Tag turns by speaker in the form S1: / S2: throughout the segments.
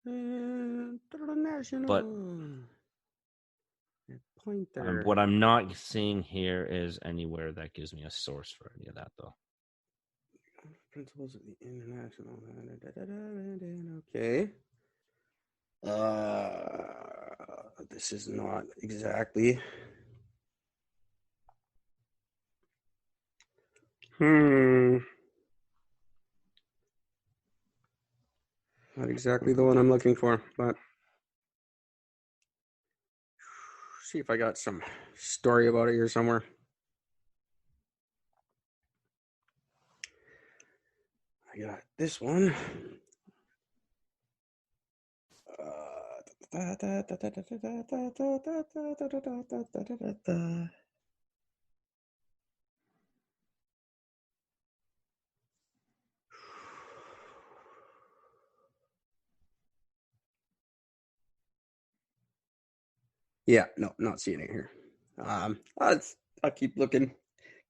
S1: But
S2: International. Pointer.
S1: what I'm not seeing here is anywhere that gives me a source for any of that, though.
S2: Principles of the international. Okay. This is not exactly. Not exactly the one I'm looking for, but see if I got some story about it here somewhere. I got this one. Yeah, no, not seeing it here. I'll keep looking.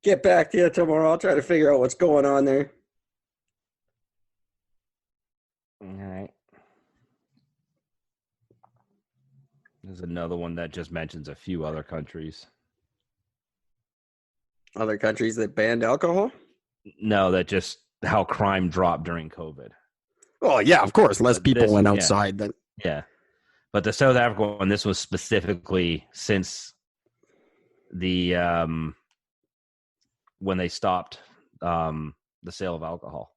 S2: Get back to you tomorrow. I'll try to figure out what's going on there.
S1: All right. There's another one that just mentions a few other countries.
S2: Other countries that banned alcohol?
S1: No, that just how crime dropped during COVID.
S2: Oh, yeah, of course. Less people went
S1: Yeah.
S2: outside.
S1: Yeah. But the South Africa one, this was specifically since the when they stopped the sale of alcohol.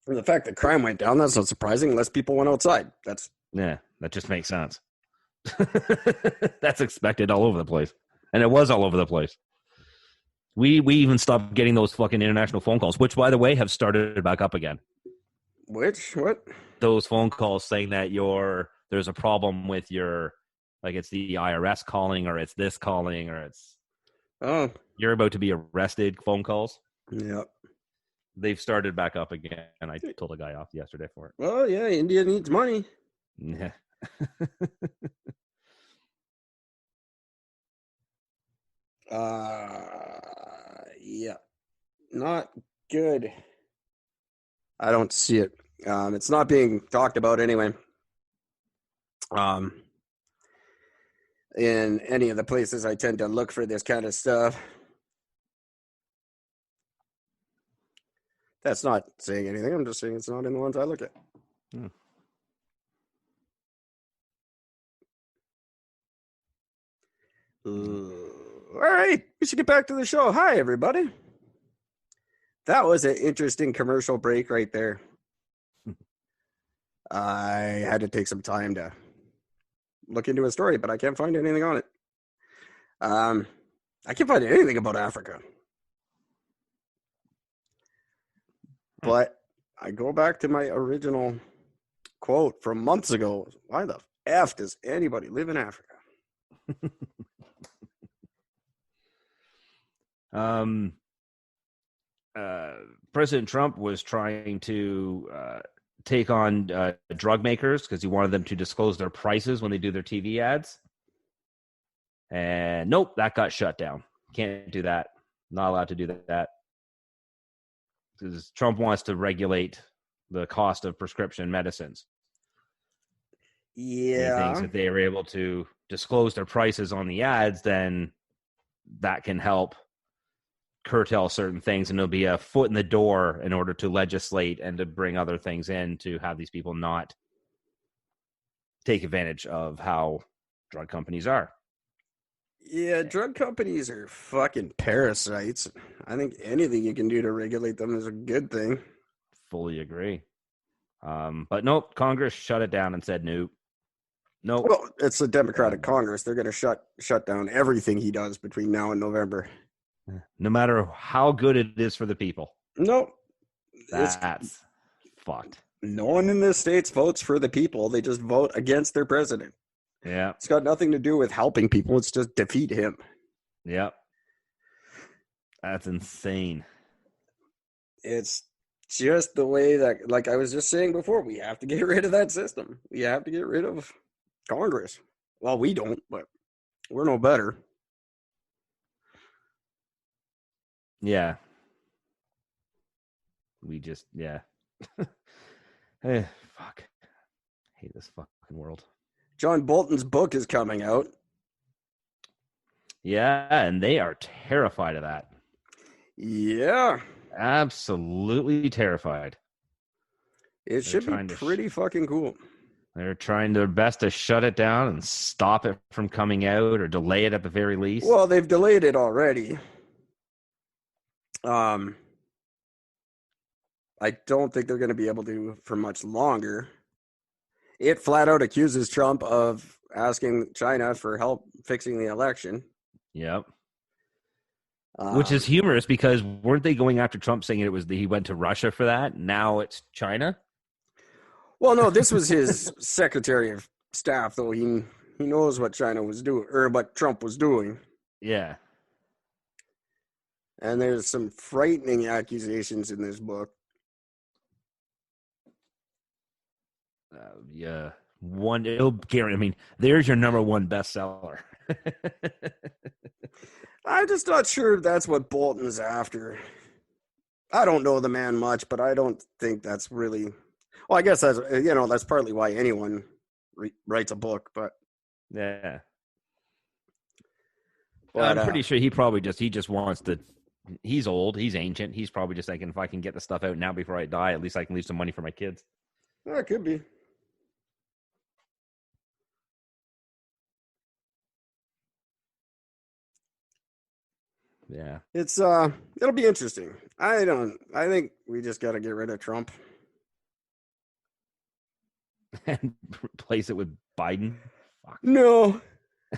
S2: And the fact that crime went down, that's not surprising. Less people went outside.
S1: That just makes sense. That's expected all over the place. And it was all over the place. We even stopped getting those fucking international phone calls, which, by the way, have started back up again.
S2: Which? What?
S1: Those phone calls saying that there's a problem with your, like it's the IRS calling or it's this calling or it's you're about to be arrested phone calls.
S2: Yep.
S1: They've started back up again, and I told a guy off yesterday for it.
S2: Well, yeah, India needs money.
S1: Yeah.
S2: Yeah. Not good. I don't see it. It's not being talked about anyway. In any of the places I tend to look for this kind of stuff. That's not saying anything. I'm just saying it's not in the ones I look at. All right, we should get back to the show. Hi, everybody. That was an interesting commercial break right there. I had to take some time to look into a story, but I can't find anything on it. I can't find anything about Africa. But I go back to my original quote from months ago. Why the F does anybody live in Africa?
S1: President Trump was trying to take on drug makers because he wanted them to disclose their prices when they do their TV ads. And nope, that got shut down. Can't do that. Not allowed to do that. Because Trump wants to regulate the cost of prescription medicines.
S2: Yeah.
S1: He thinks if they were able to disclose their prices on the ads, then that can help curtail certain things, and it'll be a foot in the door in order to legislate and to bring other things in to have these people not take advantage of how drug companies are.
S2: Yeah, drug companies are fucking parasites. I think anything you can do to regulate them is a good thing.
S1: Fully agree. But nope, Congress shut it down and said nope. Nope.
S2: Well, it's a Democratic Congress. They're going to shut down everything he does between now and November.
S1: No matter how good it is for the people.
S2: Nope.
S1: That's fucked.
S2: No one in the States votes for the people. They just vote against their president.
S1: Yeah.
S2: It's got nothing to do with helping people. It's just defeat him.
S1: Yep. That's insane.
S2: It's just the way that, like I was just saying before, we have to get rid of that system. We have to get rid of Congress. Well, we don't, but we're no better.
S1: Yeah. We just, yeah. Fuck. hate this fucking world.
S2: John Bolton's book is coming out.
S1: Yeah, and they are terrified of that.
S2: Yeah.
S1: Absolutely terrified.
S2: It should be pretty fucking cool.
S1: They're trying their best to shut it down and stop it from coming out or delay it at the very least.
S2: Well, they've delayed it already. I don't think they're going to be able to for much longer. It flat out accuses Trump of asking China for help fixing the election.
S1: Yep. Which is humorous because weren't they going after Trump saying it was he went to Russia for that? Now it's China?
S2: Well, no, this was his Secretary of Staff, though. He knows what China was doing, or what Trump was doing.
S1: Yeah.
S2: And there's some frightening accusations in this book.
S1: Yeah. I mean, there's your number one bestseller.
S2: I'm just not sure that's what Bolton's after. I don't know the man much, but I don't think that's really. Well, I guess that's partly why anyone writes a book, but
S1: yeah. Well, I'm pretty sure he just wants to. He's old. He's ancient. He's probably just thinking, if I can get the stuff out now before I die, at least I can leave some money for my kids.
S2: Yeah, it could be.
S1: Yeah.
S2: It'll be interesting. I think we just got to get rid of Trump.
S1: And replace it with Biden?
S2: Fuck. No.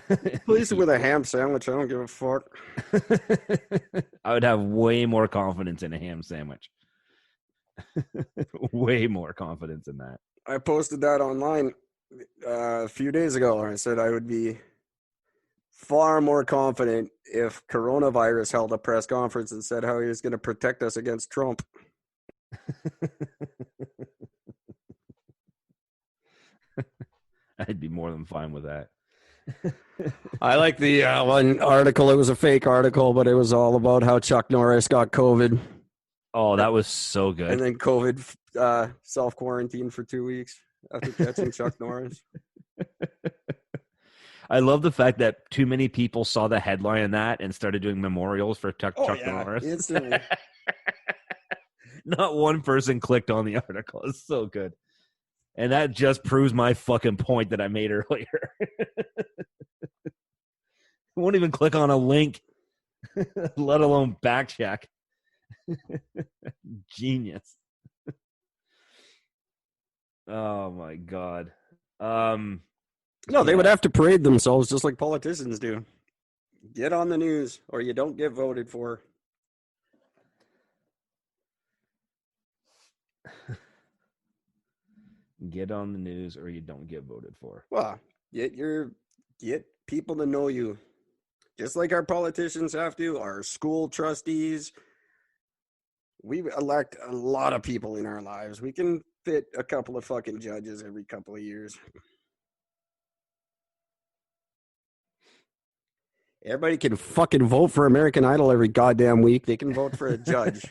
S2: Replace it with a ham sandwich. I don't give a fuck.
S1: I would have way more confidence in a ham sandwich. Way more confidence in that.
S2: I posted that online a few days ago. I said I would be far more confident if coronavirus held a press conference and said how he was going to protect us against Trump.
S1: I'd be more than fine with that.
S2: I like the one article. It was a fake article, but it was all about how Chuck Norris got COVID.
S1: Oh, that was so good.
S2: And then COVID self-quarantined for 2 weeks after catching Chuck Norris.
S1: I love the fact that too many people saw the headline in that and started doing memorials for Chuck Norris.
S2: Instantly.
S1: Not one person clicked on the article. It's so good. And that just proves my fucking point that I made earlier. Won't even click on a link, let alone back check. Genius. Oh my God.
S2: No, they would have to parade themselves just like politicians do. Get on the news or you don't get voted for.
S1: Get on the news or you don't get voted for.
S2: Well, get people to know you. Just like our politicians have to, our school trustees. We elect a lot of people in our lives. We can fit a couple of fucking judges every couple of years. Everybody can fucking vote for American Idol every goddamn week. They can vote for a judge.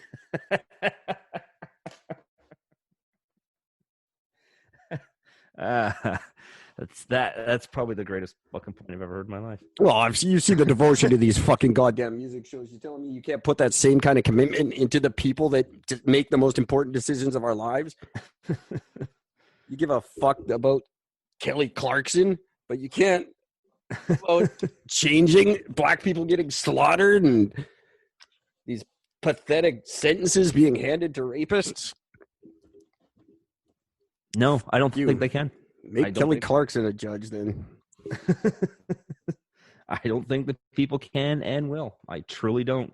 S1: That's probably the greatest fucking point I've ever heard in my life.
S2: Well, you see the devotion to these fucking goddamn music shows. You're telling me you can't put that same kind of commitment into the people that make the most important decisions of our lives? You give a fuck about Kelly Clarkson, but you can't about changing black people getting slaughtered and these pathetic sentences being handed to rapists.
S1: No, I don't think they can.
S2: Make Kelly Clarkson a judge then.
S1: I don't think that people can and will. I truly don't.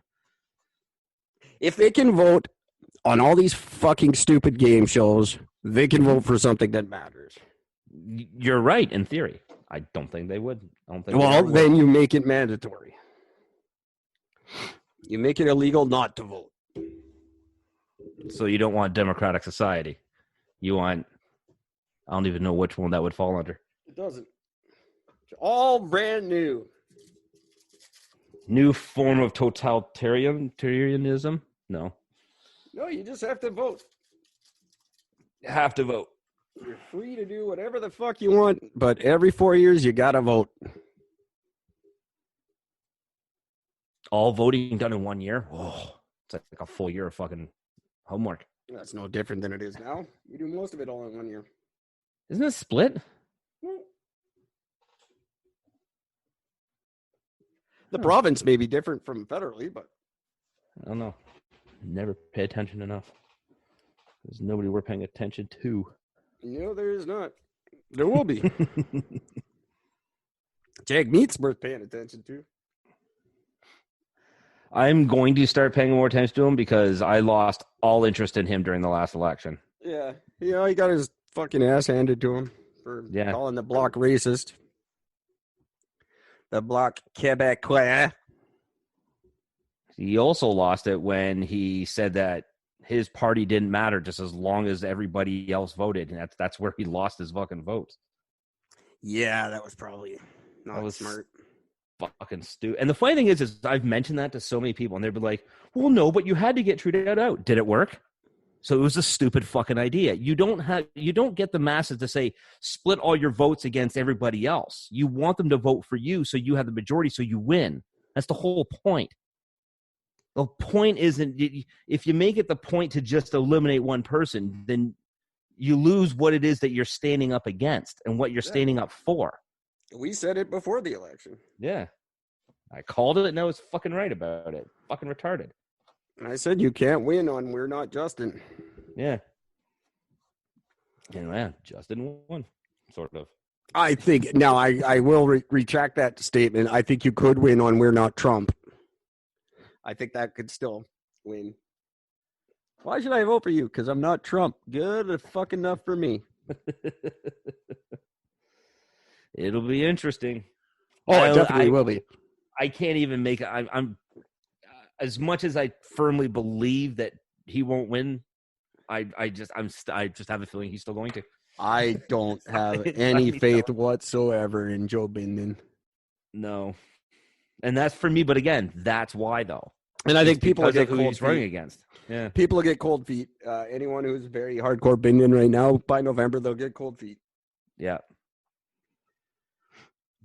S2: If they can vote on all these fucking stupid game shows, they can vote for something that matters.
S1: You're right, in theory. I don't think they would.
S2: Then you make it mandatory. You make it illegal not to vote.
S1: So you don't want democratic society. You want... I don't even know which one that would fall under.
S2: It doesn't. It's all brand new.
S1: New form of totalitarianism? No.
S2: No, you just have to vote.
S1: You have to vote.
S2: You're free to do whatever the fuck you want, but every 4 years you gotta vote.
S1: All voting done in 1 year. Oh, it's like a full year of fucking homework.
S2: That's no different than it is now. We do most of it all in 1 year.
S1: Isn't it split?
S2: The province may be different from federally, but
S1: I don't know. Never pay attention enough. There's nobody we're paying attention to.
S2: no, there is not. There will be. Jag Meat's worth paying attention to.
S1: I'm going to start paying more attention to him because I lost all interest in him during the last election.
S2: Yeah, he got his fucking ass handed to him for calling the Bloc racist. The Bloc Québécois.
S1: He also lost it when he said that his party didn't matter just as long as everybody else voted, and that's where he lost his fucking votes.
S2: Yeah, that was probably not smart.
S1: Fucking stupid. And the funny thing is I've mentioned that to so many people, and they'd be like, "Well, no, but you had to get treated out. Did it work?" So it was a stupid fucking idea. You don't get the masses to say split all your votes against everybody else. You want them to vote for you so you have the majority, so you win. That's the whole point. The point isn't, if you make it the point to just eliminate one person, then you lose what it is that you're standing up against and what you're standing up for.
S2: We said it before the election.
S1: Yeah. I called it and I was fucking right about it. Fucking retarded.
S2: I said you can't win on We're Not Justin.
S1: Yeah. And yeah, Justin won, sort of.
S2: I think, now I will retract that statement. I think you could win on We're Not Trump. I think that could still win. Why should I vote for you? Because I'm not Trump. Good fucking enough for me.
S1: It'll be interesting.
S2: Oh, it definitely will be.
S1: I can't even make it. I'm as much as I firmly believe that he won't win. I just have a feeling he's still going to.
S2: I don't have any faith whatsoever in Joe Biden.
S1: No, and that's for me. But again, that's why though.
S2: And I think people will get
S1: who
S2: cold
S1: he's
S2: feet.
S1: running against. Yeah,
S2: people will get cold feet. Anyone who's very hardcore Biden right now, by November they'll get cold feet.
S1: Yeah,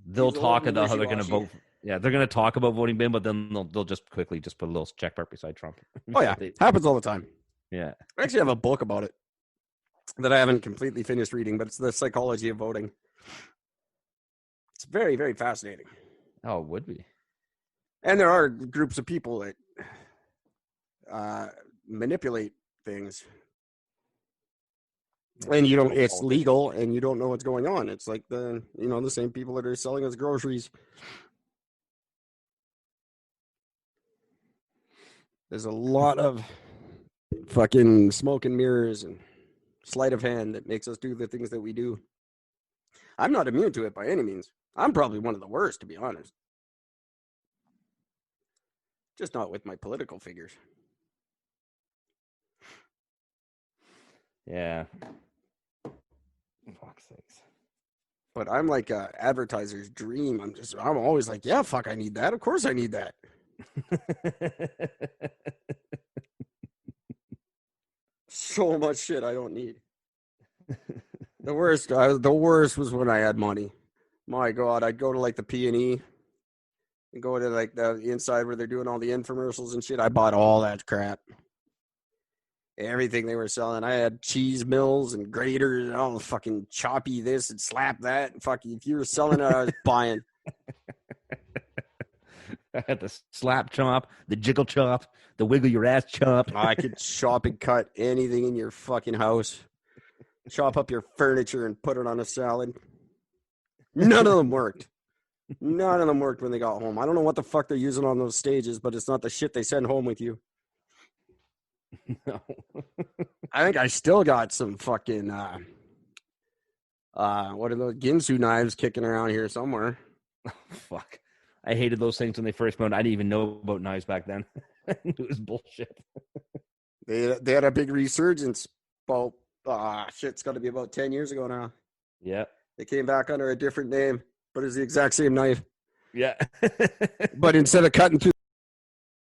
S1: they'll talk about how they're going to vote. Yeah, they're going to talk about voting Biden, but then they'll just quickly just put a little check mark beside Trump.
S2: Oh yeah, happens all the time.
S1: Yeah,
S2: I actually have a book about it that I haven't completely finished reading, but it's The Psychology of Voting. It's very, very fascinating.
S1: Oh, it would be.
S2: And there are groups of people that manipulate things. And you don't, it's legal and you don't know what's going on. It's like the same people that are selling us groceries. There's a lot of fucking smoke and mirrors and sleight of hand that makes us do the things that we do. I'm not immune to it by any means. I'm probably one of the worst, to be honest. Just not with my political figures.
S1: Yeah. Fuck's sakes.
S2: But I'm like a advertiser's dream. I'm always like, yeah, fuck, I need that. Of course I need that. So much shit I don't need. The worst was when I had money. My God, I'd go to like the P&E and go to like the inside where they're doing all the infomercials and shit. I bought all that crap. Everything they were selling. I had cheese mills and graters and all the fucking choppy this and slap that. And fucking, if you were selling it, I was buying.
S1: I had the slap chop, the jiggle chop, the wiggle your ass chop.
S2: I could chop and cut anything in your fucking house. Chop up your furniture and put it on a salad. None of them worked. None of them worked when they got home. I don't know what the fuck they're using on those stages, but it's not the shit they send home with you.
S1: No.
S2: I think I still got some fucking what are those Ginsu knives kicking around here somewhere.
S1: Oh, fuck. I hated those things when they first came out. I didn't even know about knives back then. It was bullshit.
S2: They had a big resurgence about it's got to be about 10 years ago now.
S1: Yeah.
S2: They came back under a different name, but it's the exact same knife.
S1: Yeah.
S2: But instead of cutting through